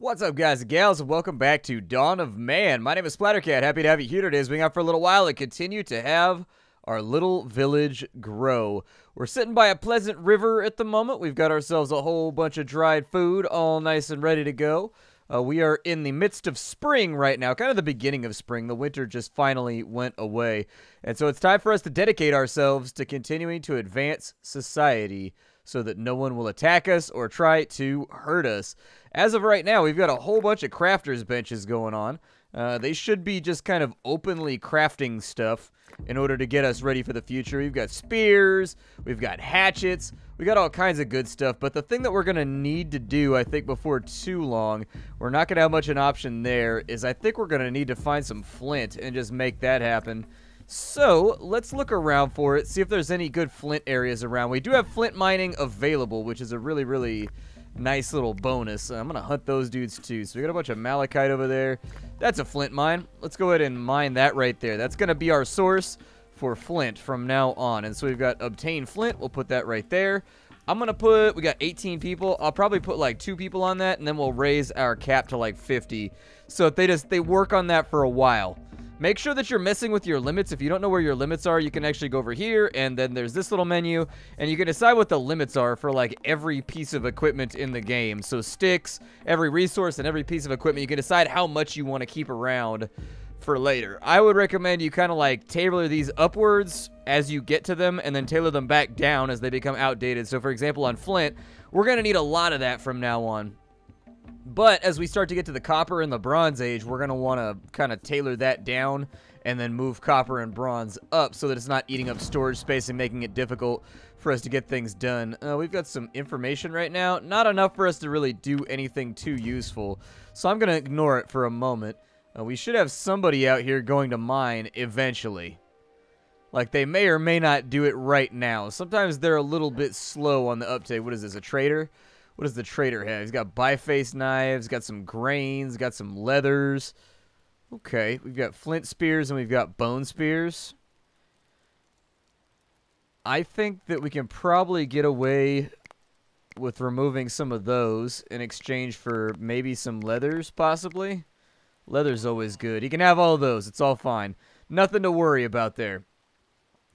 What's up, guys and gals, and welcome back to Dawn of Man. My name is Splattercat. Happy to have you here today as we hang out for a little while and continue to have our little village grow. We're sitting by a pleasant river at the moment. We've got ourselves a whole bunch of dried food, all nice and ready to go. We are in the midst of spring right now, kind of the beginning of spring. The winter just finally went away. And so it's time for us to dedicate ourselves to continuing to advance society so that no one will attack us or try to hurt us. As of right now, we've got a whole bunch of crafters benches going on. They should be just kind of openly crafting stuff in order to get us ready for the future. We've got spears, we've got hatchets, we got all kinds of good stuff. But the thing that we're going to need to do, I think, before too long, we're not going to have much an option there, is I think we're going to need to find some flint and just make that happen. So, let's look around for it, see if there's any good flint areas around. We do have Flint Mining available, which is a really, really nice little bonus. I'm going to hunt those dudes too. So we got a bunch of malachite over there. That's a flint mine. Let's go ahead and mine that right there. That's going to be our source for flint from now on. And so we've got obtain flint. We'll put that right there. I'm going to put, we got 18 people. I'll probably put like 2 people on that, and then we'll raise our cap to like 50. So if they work on that for a while. Make sure that you're messing with your limits. If you don't know where your limits are, you can actually go over here, and then there's this little menu, and you can decide what the limits are for, like, every piece of equipment in the game. So sticks, every resource, and every piece of equipment, you can decide how much you want to keep around for later. I would recommend you kind of, like, tailor these upwards as you get to them, and then tailor them back down as they become outdated. So, for example, on Flint, we're going to need a lot of that from now on. But as we start to get to the copper and the bronze age, we're going to want to kind of tailor that down and then move copper and bronze up so that it's not eating up storage space and making it difficult for us to get things done. We've got some information right now. Not enough for us to really do anything too useful. So I'm going to ignore it for a moment. We should have somebody out here going to mine eventually. Like, they may or may not do it right now. Sometimes they're a little bit slow on the uptake. What is this, a trader? What does the trader have? He's got biface knives, got some grains, got some leathers. Okay, we've got flint spears and we've got bone spears. I think that we can probably get away with removing some of those in exchange for maybe some leathers, possibly. Leather's always good. You can have all of those. It's all fine. Nothing to worry about there.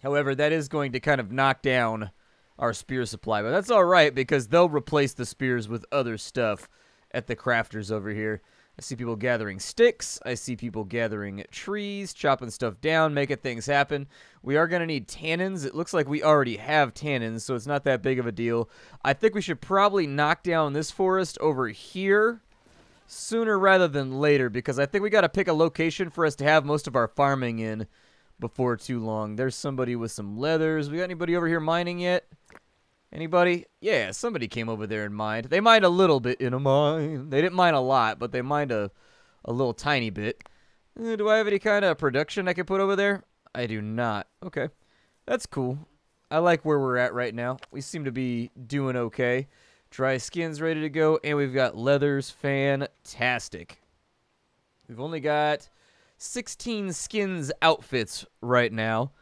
However, that is going to kind of knock down our spear supply, but that's all right because they'll replace the spears with other stuff at the crafters over here. I see people gathering sticks. I see people gathering trees, chopping stuff down, making things happen. We are going to need tannins. It looks like we already have tannins, so it's not that big of a deal. I think we should probably knock down this forest over here sooner rather than later because I think we got to pick a location for us to have most of our farming in before too long. There's somebody with some leathers. We got anybody over here mining yet? Anybody? Yeah, somebody came over there and mined. They mined a little bit in a mine. They didn't mine a lot, but they mined a little tiny bit. Do I have any kind of production I can put over there? I do not. Okay. That's cool. I like where we're at right now. We seem to be doing okay. Dry skins ready to go, and we've got leathers. Fantastic. We've only got 16 skins outfits right now.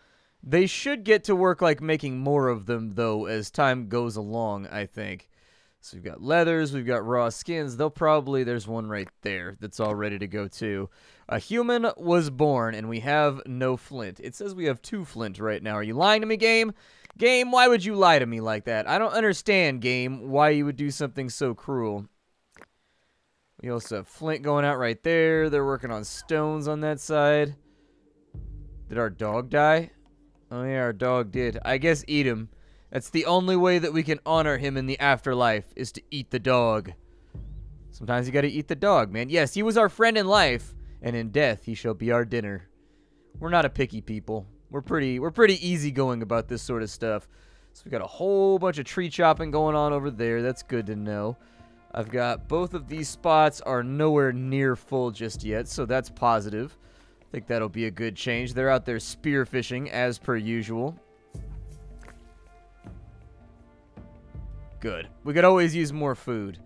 They should get to work like making more of them, though, as time goes along, I think. So we've got leathers, we've got raw skins. They'll probably, there's one right there that's all ready to go, too. A human was born, and we have no flint. It says we have 2 flint right now. Are you lying to me, game? Game, why would you lie to me like that? I don't understand, game, why you would do something so cruel. We also have flint going out right there. They're working on stones on that side. Did our dog die? Oh, yeah, our dog did. I guess eat him. That's the only way that we can honor him in the afterlife, is to eat the dog. Sometimes you gotta eat the dog, man. Yes, he was our friend in life, and in death he shall be our dinner. We're not a picky people. We're pretty easygoing about this sort of stuff. So we got a whole bunch of tree chopping going on over there. That's good to know. I've got both of these spots are nowhere near full just yet, so that's positive. I think that'll be a good change. They're out there spearfishing, as per usual. Good. We could always use more food.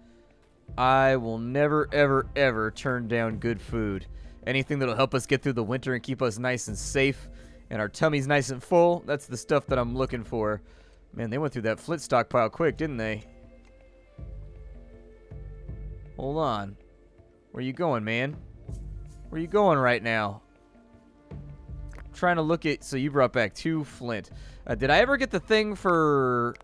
I will never, ever, ever turn down good food. Anything that'll help us get through the winter and keep us nice and safe and our tummies nice and full, that's the stuff that I'm looking for. Man, they went through that flint stockpile quick, didn't they? Hold on. Where you going, man? Where you going right now? I'm trying to look at... So you brought back 2 flint. Did I ever get the thing for...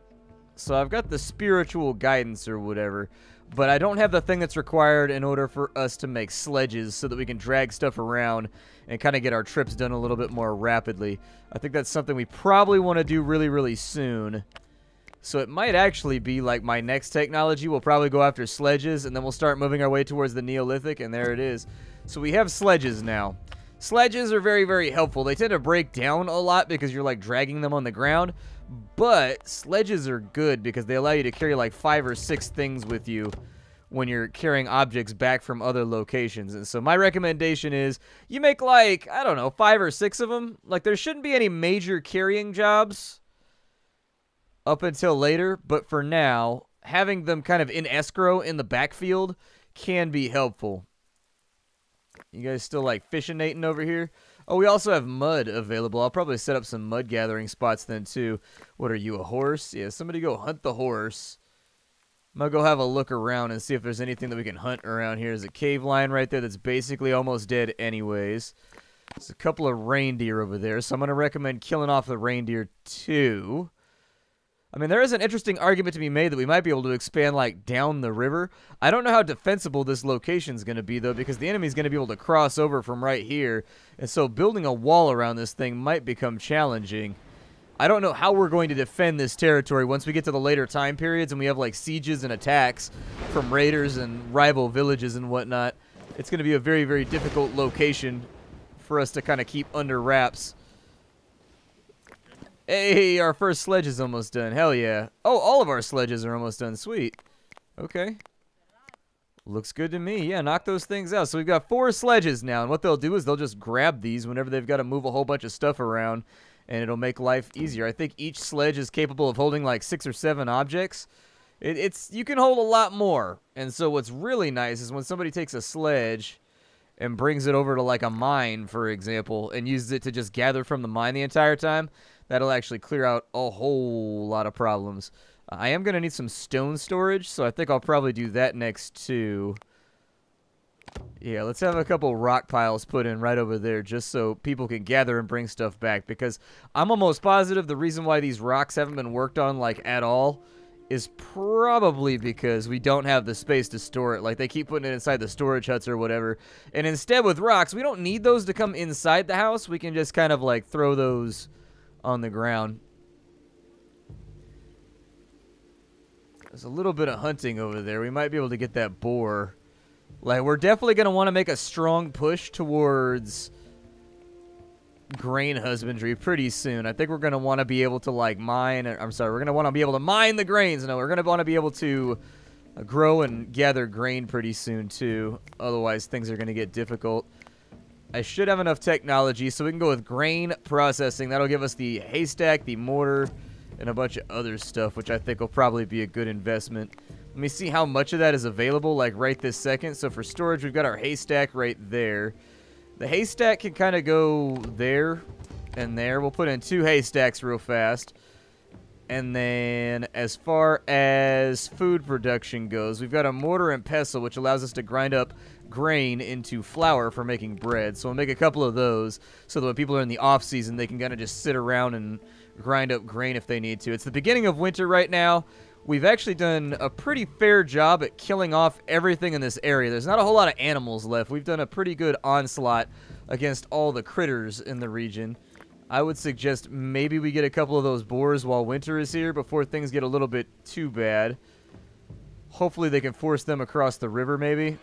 So I've got the spiritual guidance or whatever, but I don't have the thing that's required in order for us to make sledges so that we can drag stuff around and kind of get our trips done a little bit more rapidly. I think that's something we probably want to do really, really soon. So it might actually be like my next technology. We'll probably go after sledges, and then we'll start moving our way towards the Neolithic, and there it is. So we have sledges now. Sledges are very, very helpful. They tend to break down a lot because you're like dragging them on the ground, but sledges are good because they allow you to carry like 5 or 6 things with you when you're carrying objects back from other locations. And so my recommendation is you make like, I don't know, 5 or 6 of them. Like there shouldn't be any major carrying jobs up until later, but for now, having them kind of in escrow in the backfield can be helpful. You guys still like fishinating over here? Oh, we also have mud available. I'll probably set up some mud gathering spots then too. What are you, a horse? Yeah, somebody go hunt the horse. I'm gonna go have a look around and see if there's anything that we can hunt around here. There's a cave lion right there that's basically almost dead anyways. There's a couple of reindeer over there, so I'm gonna recommend killing off the reindeer too. I mean, there is an interesting argument to be made that we might be able to expand, like, down the river. I don't know how defensible this location's going to be, though, because the enemy's going to be able to cross over from right here. And so building a wall around this thing might become challenging. I don't know how we're going to defend this territory once we get to the later time periods and we have, like, sieges and attacks from raiders and rival villages and whatnot. It's going to be a very, very difficult location for us to kind of keep under wraps. Hey, our first sledge is almost done. Hell yeah. Oh, all of our sledges are almost done. Sweet. Okay. Looks good to me. Yeah, knock those things out. So we've got 4 sledges now, and what they'll do is they'll just grab these whenever they've got to move a whole bunch of stuff around, and it'll make life easier. I think each sledge is capable of holding like 6 or 7 objects. You can hold a lot more, and so what's really nice is when somebody takes a sledge and brings it over to like a mine, for example, and uses it to just gather from the mine the entire time, that'll actually clear out a whole lot of problems. I am going to need some stone storage, so I think I'll probably do that next too. Yeah, let's have a couple rock piles put in right over there just so people can gather and bring stuff back, because I'm almost positive the reason why these rocks haven't been worked on like at all is probably because we don't have the space to store it. Like, they keep putting it inside the storage huts or whatever. And instead with rocks, we don't need those to come inside the house. We can just kind of like throw those on the ground. There's a little bit of hunting over there. We might be able to get that boar. Like, we're definitely going to want to make a strong push towards grain husbandry pretty soon. I think we're going to want to be able to, like, mine. I'm sorry, we're going to want to be able to mine the grains. No, we're going to want to be able to grow and gather grain pretty soon, too. Otherwise, things are going to get difficult. I should have enough technology, so we can go with grain processing. That'll give us the haystack, the mortar, and a bunch of other stuff, which I think will probably be a good investment. Let me see how much of that is available, like, right this second. So for storage, we've got our haystack right there. The haystack can kind of go there and there. We'll put in 2 haystacks real fast. And then as far as food production goes, we've got a mortar and pestle, which allows us to grind up grain into flour for making bread. So we'll make a couple of those so that when people are in the off season, they can kind of just sit around and grind up grain if they need to. It's the beginning of winter right now. We've actually done a pretty fair job at killing off everything in this area. There's not a whole lot of animals left. We've done a pretty good onslaught against all the critters in the region. I would suggest maybe we get a couple of those boars while winter is here before things get a little bit too bad. Hopefully they can force them across the river maybe.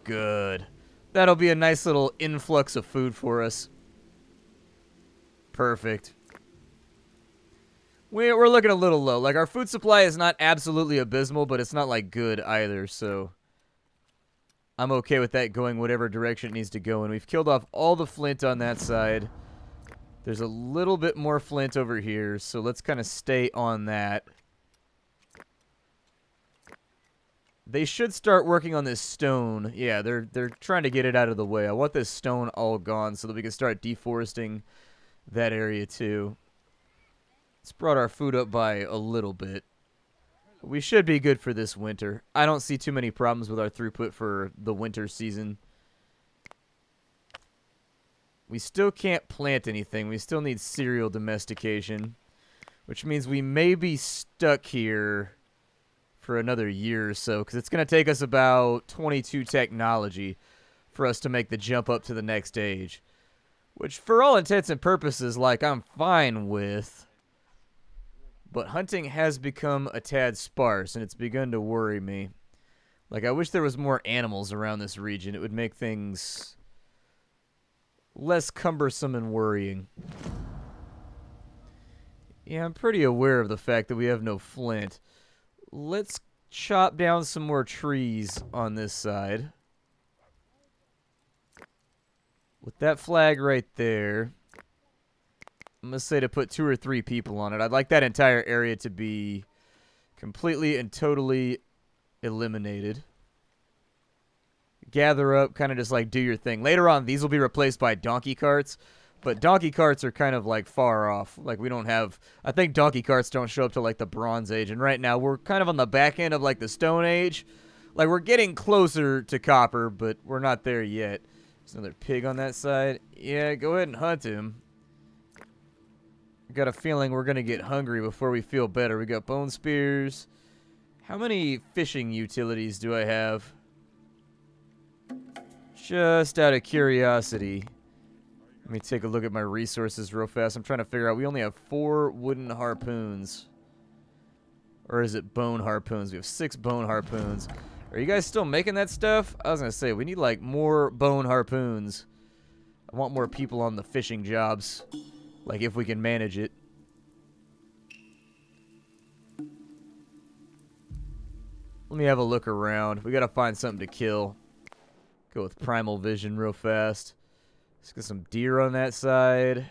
Good. That'll be a nice little influx of food for us. Perfect. We're looking a little low. Like, our food supply is not absolutely abysmal, but it's not, like, good either, so I'm okay with that going whatever direction it needs to go. And we've killed off all the flint on that side. There's a little bit more flint over here, so let's kind of stay on that. They should start working on this stone. Yeah, they're trying to get it out of the way. I want this stone all gone so that we can start deforesting that area too. It's brought our food up by a little bit. We should be good for this winter. I don't see too many problems with our throughput for the winter season. We still can't plant anything. We still need cereal domestication, which means we may be stuck here for another year or so, because it's going to take us about 22 technology for us to make the jump up to the next age, which for all intents and purposes, like, I'm fine with. But hunting has become a tad sparse, and it's begun to worry me. Like, I wish there was more animals around this region. It would make things less cumbersome and worrying. Yeah, I'm pretty aware of the fact that we have no flint. Let's chop down some more trees on this side. With that flag right there, I'm going to say to put 2 or 3 people on it. I'd like that entire area to be completely and totally eliminated. Gather up, kind of just like do your thing. Later on, these will be replaced by donkey carts, but donkey carts are kind of like far off. Like, we don't have, I think donkey carts don't show up to like the Bronze Age, and right now we're kind of on the back end of like the Stone Age. Like, we're getting closer to copper, but we're not there yet. There's another pig on that side. Yeah, go ahead and hunt him. I got a feeling we're going to get hungry before we feel better. We got bone spears. How many fishing utilities do I have? Just out of curiosity. Let me take a look at my resources real fast. I'm trying to figure out. We only have 4 wooden harpoons. Or is it bone harpoons? We have 6 bone harpoons. Are you guys still making that stuff? I was going to say, we need like more bone harpoons. I want more people on the fishing jobs. Like, if we can manage it. Let me have a look around. We gotta find something to kill. Go with primal vision real fast. Let's get some deer on that side.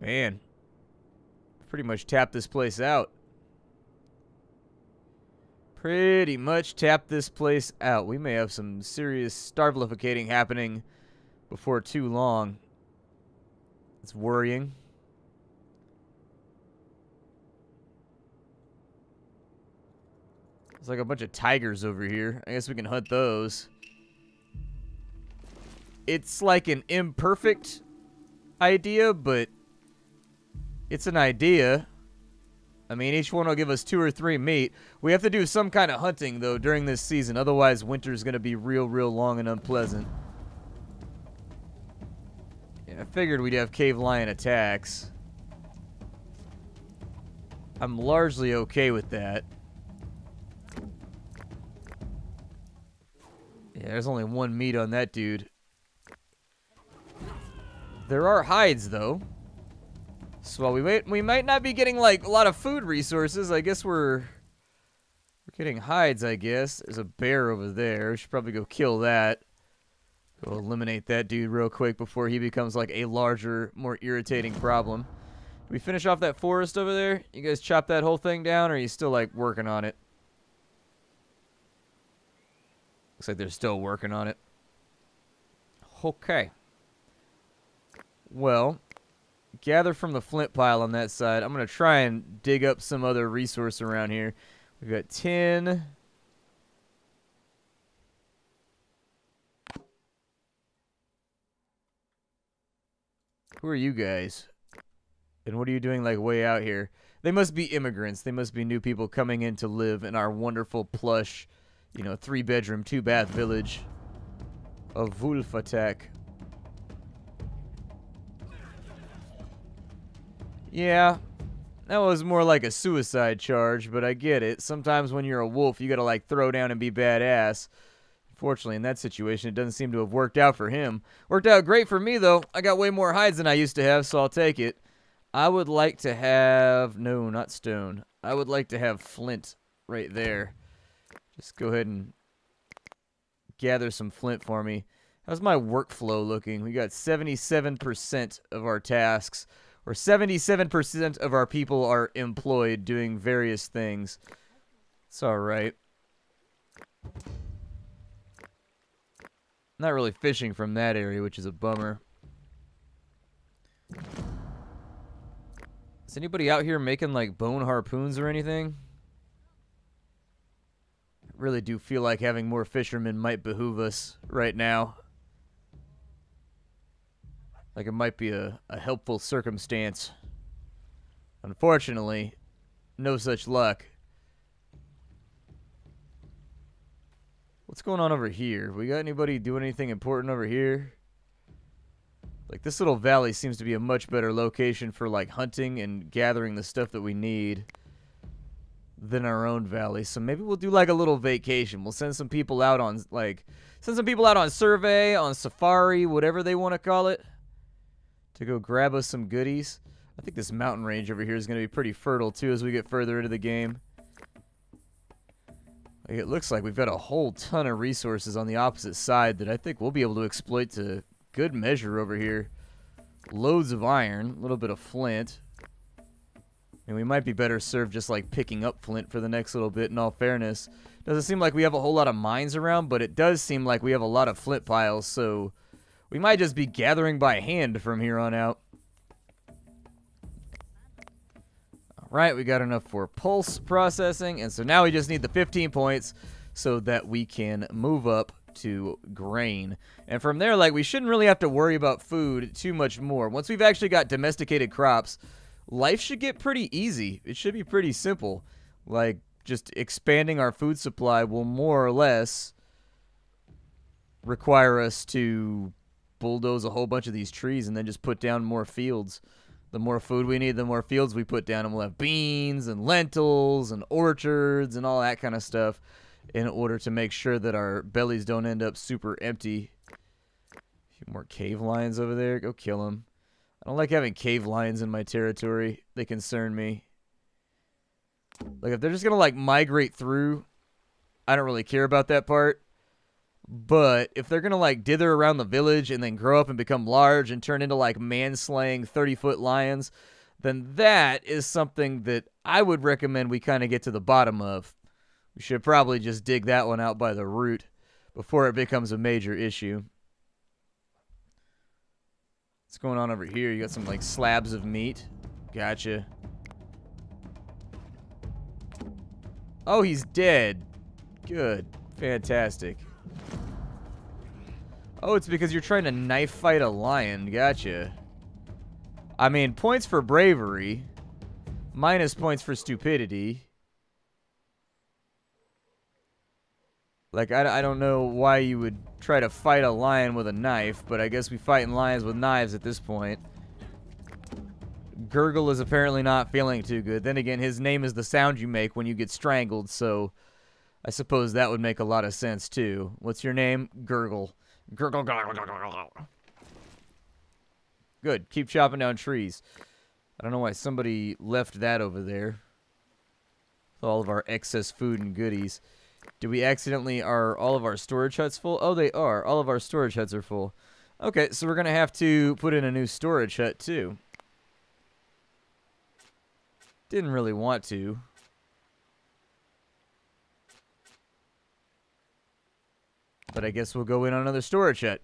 Man. Pretty much tapped this place out. Pretty much tapped this place out. We may have some serious starvilificating happening before too long. It's worrying. There's like a bunch of tigers over here. I guess we can hunt those. It's like an imperfect idea, but it's an idea. I mean, each one will give us 2 or 3 meat. We have to do some kind of hunting, though, during this season. Otherwise, winter's going to be real, real long and unpleasant. Yeah, I figured we'd have cave lion attacks. I'm largely okay with that. Yeah, there's only 1 meat on that dude. There are hides, though. So while we might not be getting like a lot of food resources, I guess we're getting hides, I guess. There's a bear over there. We should probably go kill that. Go eliminate that dude real quick before he becomes like a larger, more irritating problem. Did we finish off that forest over there? You guys chop that whole thing down, or are you still like working on it? Looks like they're still working on it. Okay. Well, gather from the flint pile on that side. I'm going to try and dig up some other resource around here. We've got 10. Who are you guys? And what are you doing like way out here? They must be immigrants. They must be new people coming in to live in our wonderful plush, you know, 3-bedroom, 2-bath village of Wulfatak. Yeah, that was more like a suicide charge, but I get it. Sometimes when you're a wolf, you gotta like throw down and be badass. Unfortunately, in that situation, it doesn't seem to have worked out for him. Worked out great for me, though. I got way more hides than I used to have, so I'll take it. I would like to have... No, not stone. I would like to have flint right there. Just go ahead and gather some flint for me. How's my workflow looking? We got 77% of our tasks, or 77% of our people are employed doing various things. It's alright. Not really fishing from that area, which is a bummer. Is anybody out here making, like, bone harpoons or anything? I really do feel like having more fishermen might behoove us right now. Like, it might be a helpful circumstance. Unfortunately, no such luck. What's going on over here? We got anybody doing anything important over here? Like, this little valley seems to be a much better location for, like, hunting and gathering the stuff that we need than our own valley. So maybe we'll do, like, a little vacation. We'll send some people out on, like, survey, on safari, whatever they want to call it, to go grab us some goodies. I think this mountain range over here is going to be pretty fertile, too, as we get further into the game. Like, it looks like we've got a whole ton of resources on the opposite side that I think we'll be able to exploit to good measure over here. Loads of iron, a little bit of flint. And we might be better served just, like, picking up flint for the next little bit, in all fairness. Doesn't seem like we have a whole lot of mines around, but it does seem like we have a lot of flint piles, so we might just be gathering by hand from here on out. Right, we got enough for pulse processing, and so now we just need the 15 points so that we can move up to grain. And from there, like, we shouldn't really have to worry about food too much more. Once we've actually got domesticated crops, life should get pretty easy. It should be pretty simple. Like, just expanding our food supply will more or less require us to bulldoze a whole bunch of these trees and then just put down more fields. The more food we need, the more fields we put down, and we'll have beans and lentils and orchards and all that kind of stuff in order to make sure that our bellies don't end up super empty. A few more cave lions over there. Go kill them. I don't like having cave lions in my territory. They concern me. Like, if they're just going to, like, migrate through, I don't really care about that part. But if they're going to, like, dither around the village and then grow up and become large and turn into, like, man-slaying 30-foot lions, then that is something that I would recommend we kind of get to the bottom of. We should probably just dig that one out by the root before it becomes a major issue. What's going on over here? You got some, like, slabs of meat. Gotcha. Oh, he's dead. Good. Fantastic. Oh, it's because you're trying to knife fight a lion. Gotcha. I mean, points for bravery. Minus points for stupidity. Like, I don't know why you would try to fight a lion with a knife, but I guess we fighting lions with knives at this point. Gurgle is apparently not feeling too good. Then again, his name is the sound you make when you get strangled, so I suppose that would make a lot of sense, too. What's your name? Gurgle. Gurgle, gurgle, gurgle, gurgle. Good. Keep chopping down trees. I don't know why somebody left that over there. With all of our excess food and goodies. Did we accidentally... Are all of our storage huts full? Oh, they are. All of our storage huts are full. Okay, so we're going to have to put in a new storage hut, too. Didn't really want to. But I guess we'll go in on another storage hut.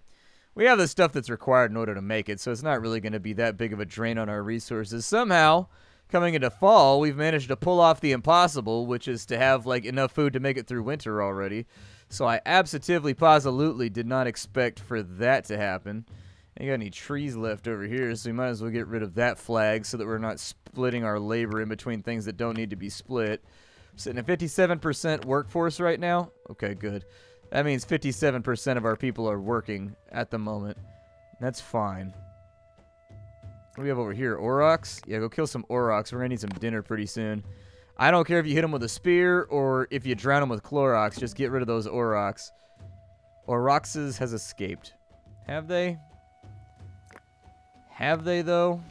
We have the stuff that's required in order to make it, so it's not really going to be that big of a drain on our resources. Somehow, coming into fall, we've managed to pull off the impossible, which is to have, like, enough food to make it through winter already. So I absolutely did not expect for that to happen. Ain't got any trees left over here, so we might as well get rid of that flag so that we're not splitting our labor in between things that don't need to be split. We're sitting at 57% workforce right now. Okay, good. That means 57% of our people are working at the moment. That's fine. What do we have over here? Aurochs? Yeah, go kill some aurochs. We're going to need some dinner pretty soon. I don't care if you hit them with a spear or if you drown them with Clorox. Just get rid of those aurochs. Aurochses has escaped. Have they? Have they, though?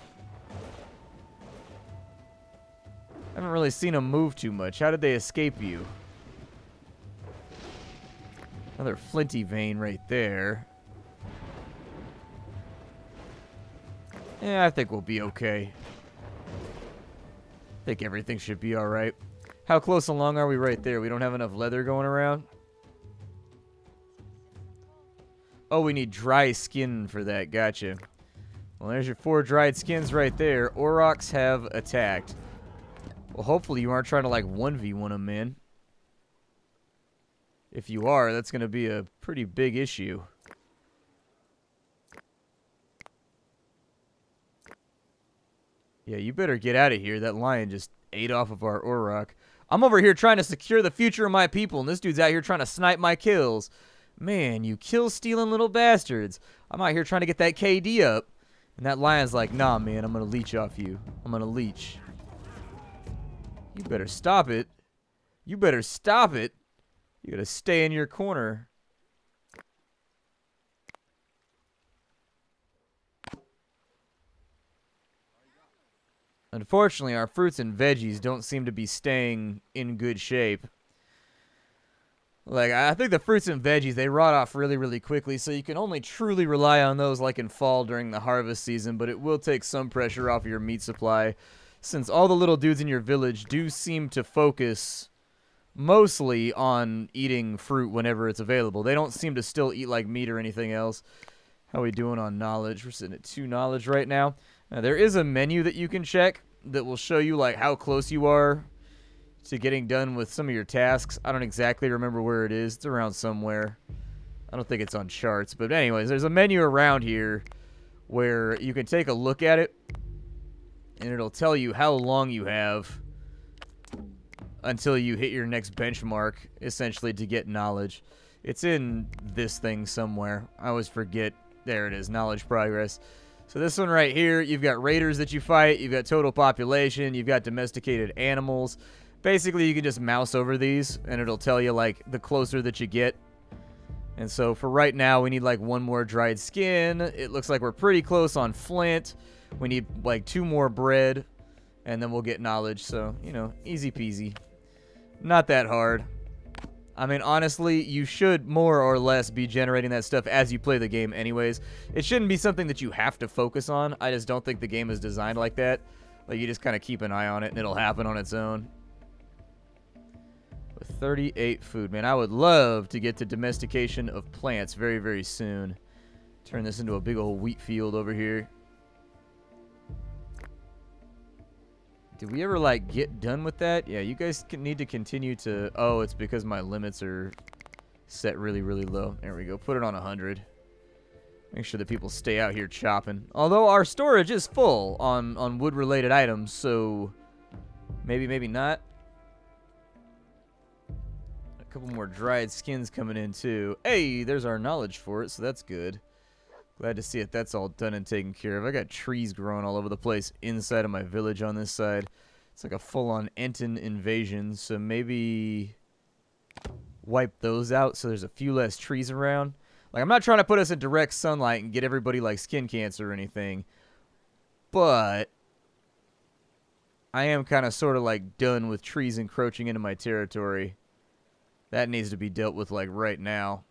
I haven't really seen them move too much. How did they escape you? Another flinty vein right there. Yeah, I think we'll be okay. I think everything should be alright. How close along are we right there? We don't have enough leather going around? Oh, we need dry skin for that. Gotcha. Well, there's your 4 dried skins right there. Aurochs have attacked. Well, hopefully you aren't trying to, like, 1v1 them, man. If you are, that's going to be a pretty big issue. Yeah, you better get out of here. That lion just ate off of our Auroch. I'm over here trying to secure the future of my people, and this dude's out here trying to snipe my kills. Man, you kill-stealing little bastards. I'm out here trying to get that KD up. And that lion's like, nah, man, I'm going to leech off you. I'm going to leech. You better stop it. You better stop it. You gotta stay in your corner. Unfortunately, our fruits and veggies don't seem to be staying in good shape. Like, I think the fruits and veggies, they rot off really, really quickly, so you can only truly rely on those like in fall during the harvest season, but it will take some pressure off your meat supply, since all the little dudes in your village do seem to focus mostly on eating fruit whenever it's available. They don't seem to still eat like meat or anything else. How are we doing on knowledge? We're sitting at 2 knowledge right now. Now, there is a menu that you can check that will show you like how close you are to getting done with some of your tasks. I don't exactly remember where it is. It's around somewhere. I don't think it's on charts. But anyways, there's a menu around here where you can take a look at it, and it'll tell you how long you have until you hit your next benchmark, essentially, to get knowledge. It's in this thing somewhere. I always forget. There it is, knowledge progress. So this one right here, you've got raiders that you fight, you've got total population, you've got domesticated animals. Basically, you can just mouse over these, and it'll tell you, like, the closer that you get. And so for right now, we need, like, 1 more dried skin. It looks like we're pretty close on flint. We need, like, 2 more bread, and then we'll get knowledge. So, you know, easy peasy. Not that hard. I mean, honestly, you should more or less be generating that stuff as you play the game anyways. It shouldn't be something that you have to focus on. I just don't think the game is designed like that. Like, you just kind of keep an eye on it, and it'll happen on its own. With 38 food, man, I would love to get to domestication of plants very, very soon. Turn this into a big old wheat field over here. Did we ever, like, get done with that? Yeah, you guys need to continue to... Oh, it's because my limits are set really, really low. There we go. Put it on 100. Make sure that people stay out here chopping. Although our storage is full on wood-related items, so maybe, maybe not. A couple more dried skins coming in, too. Hey, there's our knowledge for it, so that's good. Glad to see it. That's all done and taken care of. I got trees growing all over the place inside of my village on this side. It's like a full-on Enten invasion, so maybe wipe those out so there's a few less trees around. Like, I'm not trying to put us in direct sunlight and get everybody, like, skin cancer or anything, but I am kind of sort of, like, done with trees encroaching into my territory. That needs to be dealt with, like, right now.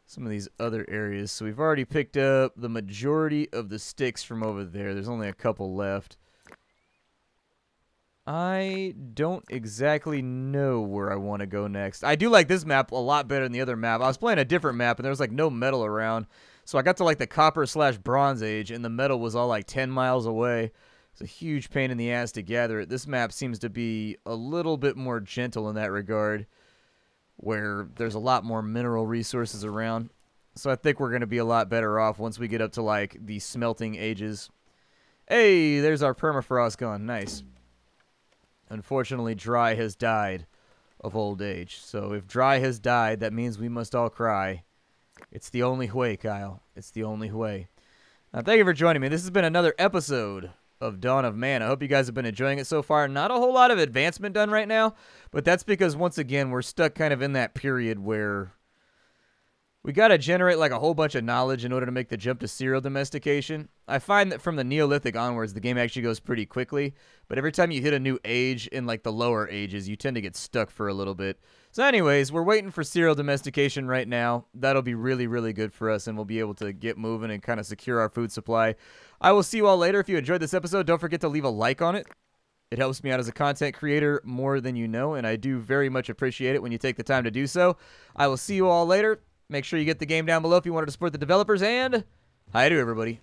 Some of these other areas. So we've already picked up the majority of the sticks from over there. There's only a couple left. I don't exactly know where I want to go next. I do like this map a lot better than the other map. I was playing a different map, and there was, like, no metal around. So I got to, like, the Copper/Bronze Age, and the metal was all, like, 10 miles away. It's a huge pain in the ass to gather it. This map seems to be a little bit more gentle in that regard, where there's a lot more mineral resources around. So I think we're going to be a lot better off once we get up to, like, the smelting ages. Hey, there's our permafrost gone. Nice. Unfortunately, Dry has died of old age. So if Dry has died, that means we must all cry. It's the only way, Kyle. It's the only way. Now, thank you for joining me. This has been another episode of Dawn of Man. I hope you guys have been enjoying it so far. Not a whole lot of advancement done right now, but that's because, once again, we're stuck kind of in that period where we got to generate like a whole bunch of knowledge in order to make the jump to serial domestication. I find that from the Neolithic onwards, the game actually goes pretty quickly, but every time you hit a new age in like the lower ages, you tend to get stuck for a little bit. So anyways, we're waiting for serial domestication right now. That'll be really, really good for us, and we'll be able to get moving and kind of secure our food supply. I will see you all later. If you enjoyed this episode, don't forget to leave a like on it. It helps me out as a content creator more than you know, and I do very much appreciate it when you take the time to do so. I will see you all later. Make sure you get the game down below if you wanted to support the developers, and hi to everybody.